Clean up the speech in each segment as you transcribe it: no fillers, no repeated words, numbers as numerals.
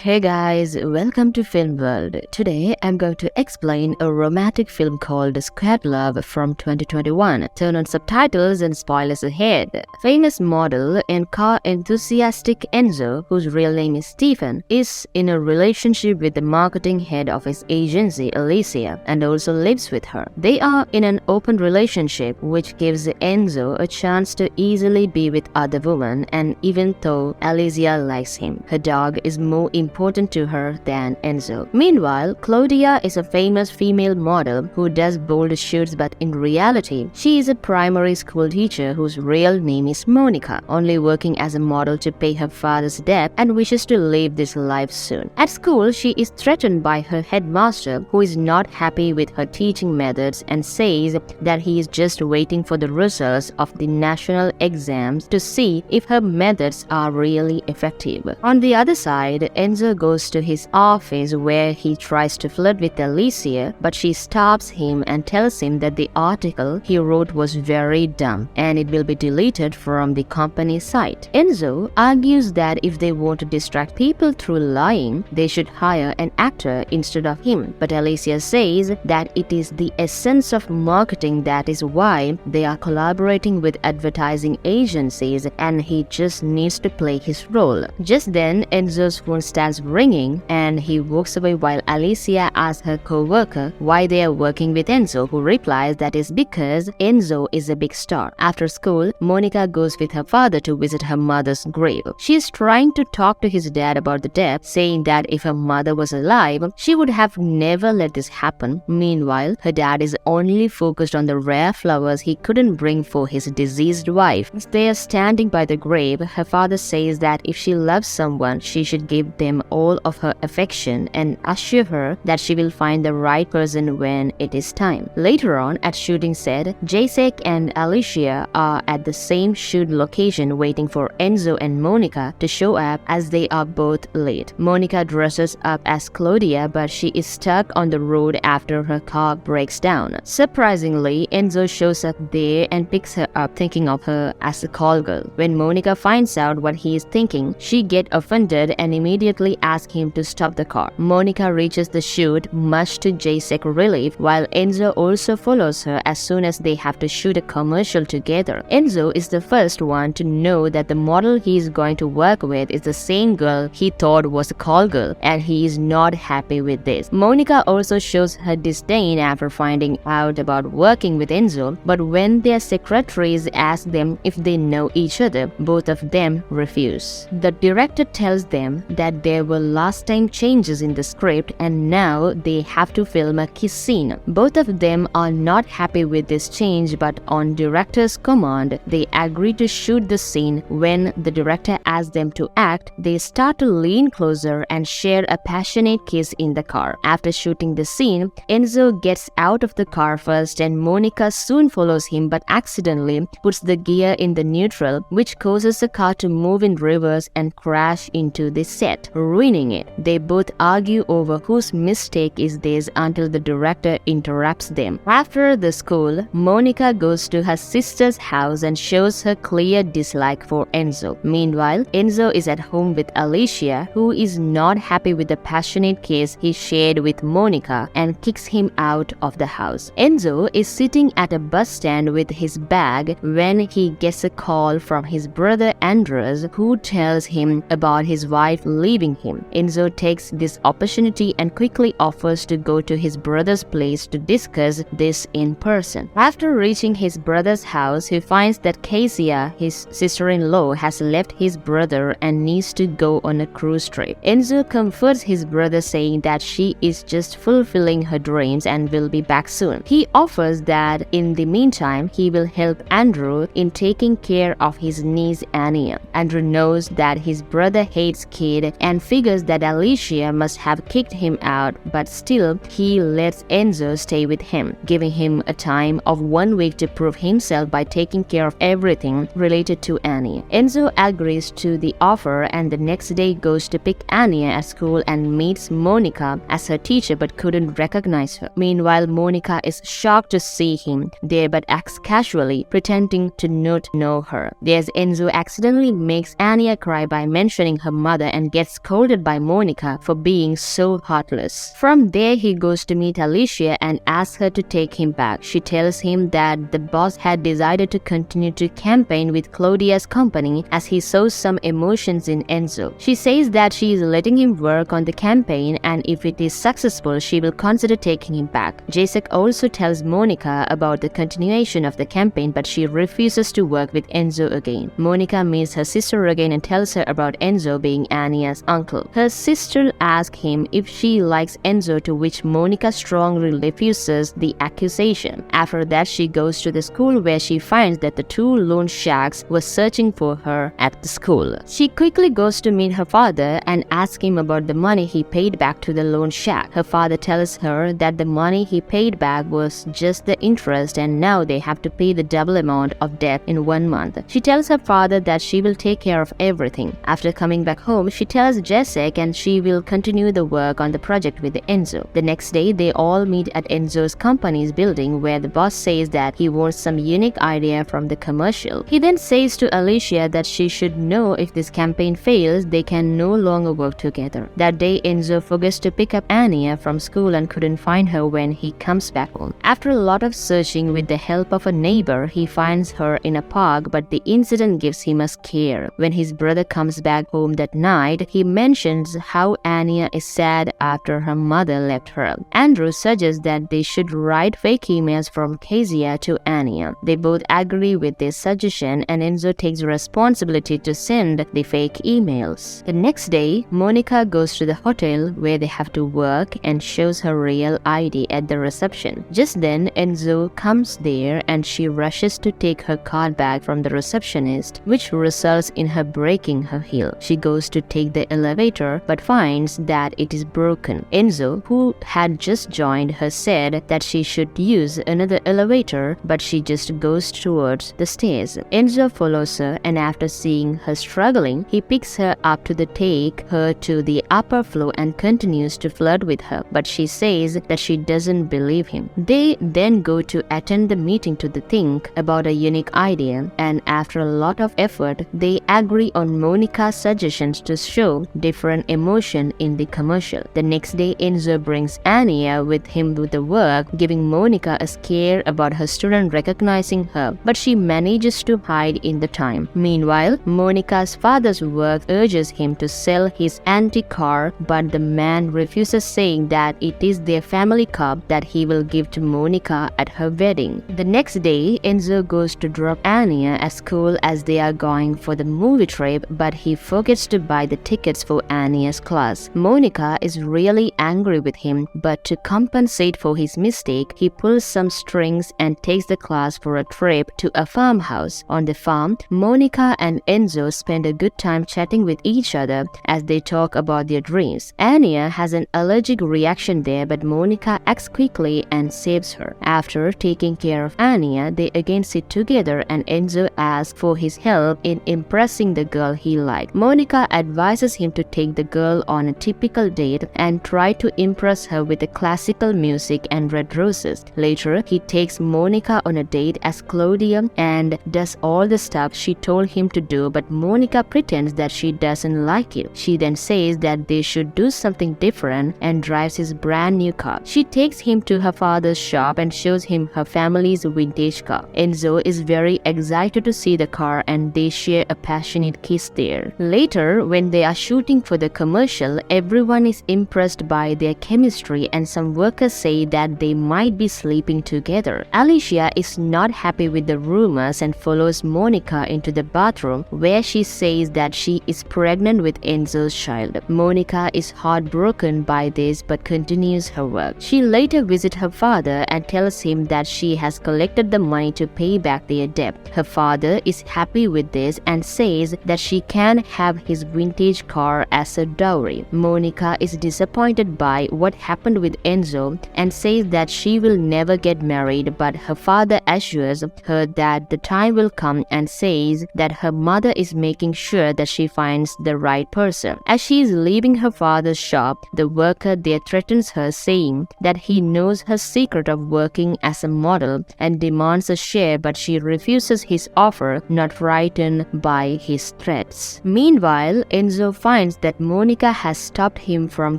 Hey guys, welcome to Film World. Today I'm going to explain a romantic film called Squad Love from 2021. Turn on subtitles and spoilers ahead. Famous model and car enthusiastic Enzo, whose real name is Stephen, is in a relationship with the marketing head of his agency, Alicia, and also lives with her. They are in an open relationship, which gives Enzo a chance to easily be with other women, and even though Alicia likes him, her dog is more important to her than Enzo. Meanwhile, Claudia is a famous female model who does bold shoots, but in reality, she is a primary school teacher whose real name is Monica, only working as a model to pay her father's debt and wishes to leave this life soon. At school, she is threatened by her headmaster, who is not happy with her teaching methods and says that he is just waiting for the results of the national exams to see if her methods are really effective. On the other side, Enzo goes to his office where he tries to flirt with Alicia, but she stops him and tells him that the article he wrote was very dumb and it will be deleted from the company site. Enzo argues that if they want to distract people through lying, they should hire an actor instead of him, but Alicia says that it is the essence of marketing, that is why they are collaborating with advertising agencies and he just needs to play his role. Just then, Enzo's phone starts ringing and he walks away while Alicia asks her co-worker why they are working with Enzo, who replies that is because Enzo is a big star. After school, Monica goes with her father to visit her mother's grave. She is trying to talk to his dad about the death, saying that if her mother was alive, she would have never let this happen. Meanwhile, her dad is only focused on the rare flowers he couldn't bring for his deceased wife. As they are standing by the grave, her father says that if she loves someone, she should give them all of her affection and assure her that she will find the right person when it is time. Later on, at shooting set, Jacek and Alicia are at the same shoot location waiting for Enzo and Monica to show up as they are both late. Monica dresses up as Claudia, but she is stuck on the road after her car breaks down. Surprisingly, Enzo shows up there and picks her up, thinking of her as a call girl. When Monica finds out what he is thinking, she gets offended and immediately asks him to stop the car. Monica reaches the shoot, much to Jacek's relief, while Enzo also follows her as soon as they have to shoot a commercial together. Enzo is the first one to know that the model he is going to work with is the same girl he thought was a call girl, and he is not happy with this. Monica also shows her disdain after finding out about working with Enzo, but when their secretaries ask them if they know each other, both of them refuse. The director tells them that there were last time changes in the script and now they have to film a kiss scene. Both of them are not happy with this change, but on director's command, they agree to shoot the scene. When the director asks them to act, they start to lean closer and share a passionate kiss in the car. After shooting the scene, Enzo gets out of the car first and Monica soon follows him but accidentally puts the gear in the neutral, which causes the car to move in reverse and crash into the set, ruining it. They both argue over whose mistake is this until the director interrupts them. After the school, Monica goes to her sister's house and shows her clear dislike for Enzo. Meanwhile, Enzo is at home with Alicia, who is not happy with the passionate kiss he shared with Monica and kicks him out of the house. Enzo is sitting at a bus stand with his bag when he gets a call from his brother Andres, who tells him about his wife leaving him. Enzo takes this opportunity and quickly offers to go to his brother's place to discuss this in person. After reaching his brother's house, he finds that Cassia, his sister-in-law, has left his brother and needs to go on a cruise trip. Enzo comforts his brother, saying that she is just fulfilling her dreams and will be back soon. He offers that in the meantime, he will help Andrew in taking care of his niece Anya. Andrew knows that his brother hates Kid and figures that Alicia must have kicked him out, but still he lets Enzo stay with him, giving him a time of 1 week to prove himself by taking care of everything related to Annie. Enzo agrees to the offer and the next day goes to pick Anya at school and meets Monica as her teacher but couldn't recognize her. Meanwhile, Monica is shocked to see him there but acts casually, pretending to not know her. There's Enzo accidentally makes Anya cry by mentioning her mother and gets scolded by Monica for being so heartless. From there, he goes to meet Alicia and asks her to take him back. She tells him that the boss had decided to continue to campaign with Claudia's company as he saw some emotions in Enzo. She says that she is letting him work on the campaign, and if it is successful, she will consider taking him back. Jacek also tells Monica about the continuation of the campaign, but she refuses to work with Enzo again. Monica meets her sister again and tells her about Enzo being Anya's uncle. Her sister asks him if she likes Enzo, to which Monica strongly refuses the accusation. After that, she goes to the school where she finds that the two loan sharks were searching for her at the school. She quickly goes to meet her father and asks him about the money he paid back to the loan shark. Her father tells her that the money he paid back was just the interest and now they have to pay the double amount of debt in 1 month. She tells her father that she will take care of everything. After coming back home, she tells Jacek and she will continue the work on the project with Enzo. The next day, they all meet at Enzo's company's building where the boss says that he wants some unique idea from the commercial. He then says to Alicia that she should know if this campaign fails, they can no longer work together. That day, Enzo forgets to pick up Anya from school and couldn't find her when he comes back home. After a lot of searching with the help of a neighbor, he finds her in a park, but the incident gives him a scare. When his brother comes back home that night, he mentions how Anya is sad after her mother left her. Andrew suggests that they should write fake emails from Kezia to Anya. They both agree with this suggestion and Enzo takes responsibility to send the fake emails. The next day, Monica goes to the hotel where they have to work and shows her real ID at the reception. Just then, Enzo comes there and she rushes to take her card back from the receptionist, which results in her breaking her heel. She goes to take the elevator but finds that it is broken. Enzo, who had just joined her, said that she should use another elevator, but she just goes towards the stairs. Enzo follows her and after seeing her struggling, he picks her up to take her to the upper floor and continues to flirt with her, but she says that she doesn't believe him. They then go to attend the meeting to think about a unique idea, and after a lot of effort, they agree on Monica's suggestions to show different emotion in the commercial. The next day, Enzo brings Anya with him to the work, giving Monica a scare about her student recognizing her, but she manages to hide in the time. Meanwhile, Monica's father's work urges him to sell his antique car, but the man refuses, saying that it is their family car that he will give to Monica at her wedding. The next day, Enzo goes to drop Anya at school as they are going for the movie trip, but he forgets to buy the tickets for Anya's class. Monica is really angry with him, but to compensate for his mistake, he pulls some strings and takes the class for a trip to a farmhouse. On the farm, Monica and Enzo spend a good time chatting with each other as they talk about their dreams. Anya has an allergic reaction there, but Monica acts quickly and saves her. After taking care of Anya, they again sit together and Enzo asks for his help in impressing the girl he liked. Monica advises him to take the girl on a typical date and try to impress her with the classical music and red roses. Later, he takes Monica on a date as Claudia and does all the stuff she told him to do, but Monica pretends that she doesn't like it. She then says that they should do something different and drives his brand new car. She takes him to her father's shop and shows him her family's vintage car. Enzo is very excited to see the car and they share a passionate kiss there. Later, when they are shooting for the commercial, everyone is impressed by their chemistry and some workers say that they might be sleeping together. Alicia is not happy with the rumors and follows Monica into the bathroom where she says that she is pregnant with Enzo's child. Monica is heartbroken by this but continues her work. She later visits her father and tells him that she has collected the money to pay back their debt. Her father is happy with this and says that she can have his vintage car as a dowry. Monica is disappointed devastated by what happened with Enzo and says that she will never get married, but her father assures her that the time will come and says that her mother is making sure that she finds the right person. As she is leaving her father's shop, the worker there threatens her, saying that he knows her secret of working as a model and demands a share, but she refuses his offer, not frightened by his threats. Meanwhile, Enzo finds that Monica has stopped him from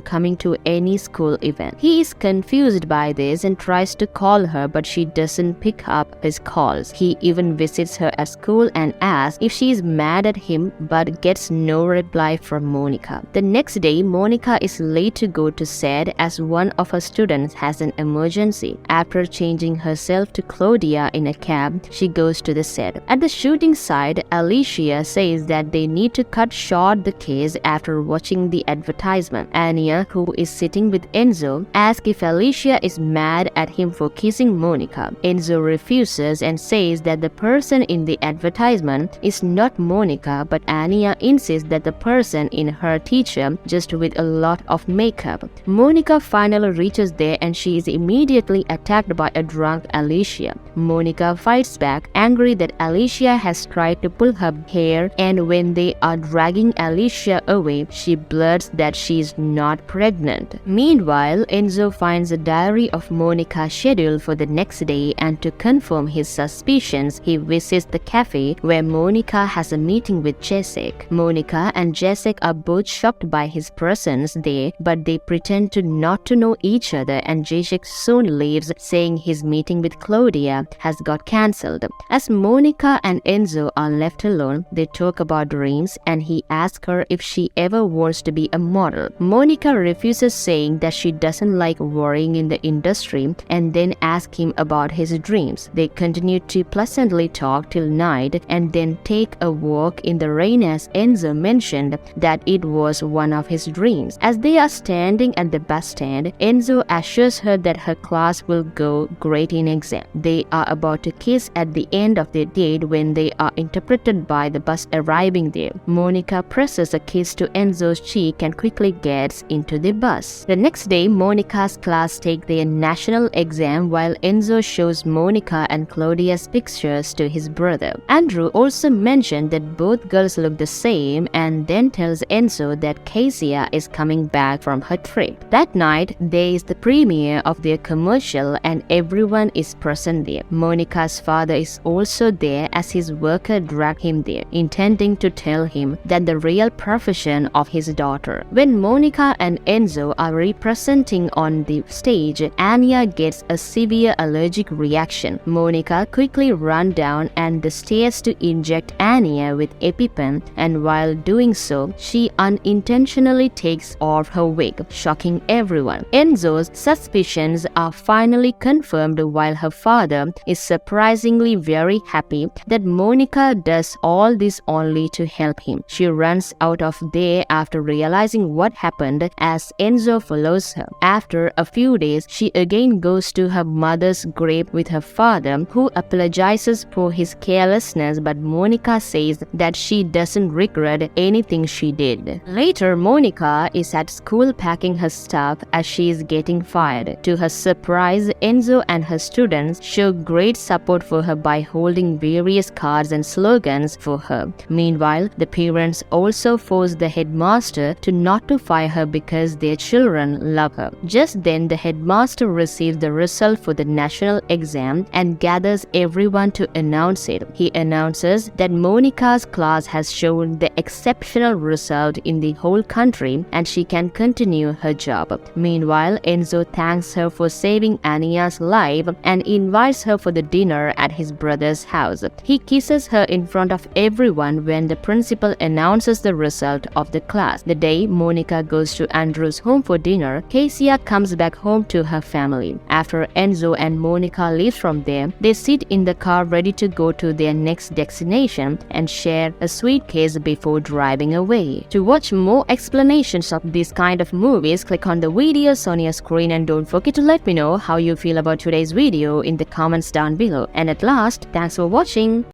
coming to any school event. He is confused by this and tries to call her, but she doesn't pick up his calls. He even visits her at school and asks if she is mad at him, but gets no reply from Monica. The next day, Monica is late to go to set as one of her students has an emergency. After changing herself to Claudia in a cab, she goes to the set. At the shooting site, Alicia says that they need to cut short the case after watching the advertisement. Anya, who is sitting with Enzo, asks if Alicia is mad at him for kissing Monica. Enzo refuses and says that the person in the advertisement is not Monica, but Anya insists that the person in her teacher, just with a lot of makeup. Monica finally reaches there and she is immediately attacked by a drunk Alicia. Monica fights back, angry that Alicia has tried to pull her hair, and when they are dragging Alicia away, she blurts that she is not pregnant. Meanwhile, Enzo finds a diary of Monica scheduled for the next day, and to confirm his suspicions, he visits the cafe where Monica has a meeting with Jacek. Monica and Jacek are both shocked by his presence there, but they pretend to not to know each other, and Jacek soon leaves, saying his meeting with Claudia has got cancelled. As Monica and Enzo are left alone, they talk about dreams, and he asks her if she ever wants to be a model. Monica refuses, saying that she doesn't like working in the industry, and then asks him about his dreams. They continue to pleasantly talk till night and then take a walk in the rain, as Enzo mentioned that it was one of his dreams. As they are standing at the bus stand, Enzo assures her that her class will go great in exam. They are about to kiss at the end of their date when they are interrupted by the bus arriving there. Monica presses a kiss to Enzo's cheek and quickly gets into the bus. The next day, Monica's class take their national exam while Enzo shows Monica and Claudia's pictures to his brother. Andrew also mentioned that both girls look the same and then tells Enzo that Cassia is coming back from her trip. That night, there is the premiere of their commercial and everyone is present there. Monica's father is also there as his worker dragged him there, intending to tell him that the real profession of his daughter. When Monica and Enzo are representing on the stage, Anya gets a severe allergic reaction. Monica quickly runs down and the stairs to inject Anya with EpiPen, and while doing so, she unintentionally takes off her wig, shocking everyone. Enzo's suspicions are finally confirmed while her father is surprisingly very happy that Monica does all this only to help him. She runs out of there after realizing what happened as Enzo follows her. After a few days, she again goes to her mother's grave with her father, who apologizes for his carelessness, but Monica says that she doesn't regret anything she did. Later, Monica is at school packing her stuff as she is getting fired. To her surprise, Enzo and her students show great support for her by holding various cards and slogans for her. Meanwhile, the parents also force the headmaster to not to fire her because their children love her. Just then, the headmaster receives the result for the national exam and gathers everyone to announce it. He announces that Monica's class has shown the exceptional result in the whole country and she can continue her job. Meanwhile, Enzo thanks her for saving Anya's life and invites her for the dinner at his brother's house. He kisses her in front of everyone when the principal announces the result of the class. The day Monica goes to Andrew's home for dinner, Cassia comes back home to her family. After Enzo and Monica leave from there, they sit in the car ready to go to their next destination and share a suitcase before driving away. To watch more explanations of this kind of movies, click on the videos on your screen and don't forget to let me know how you feel about today's video in the comments down below. And at last, thanks for watching.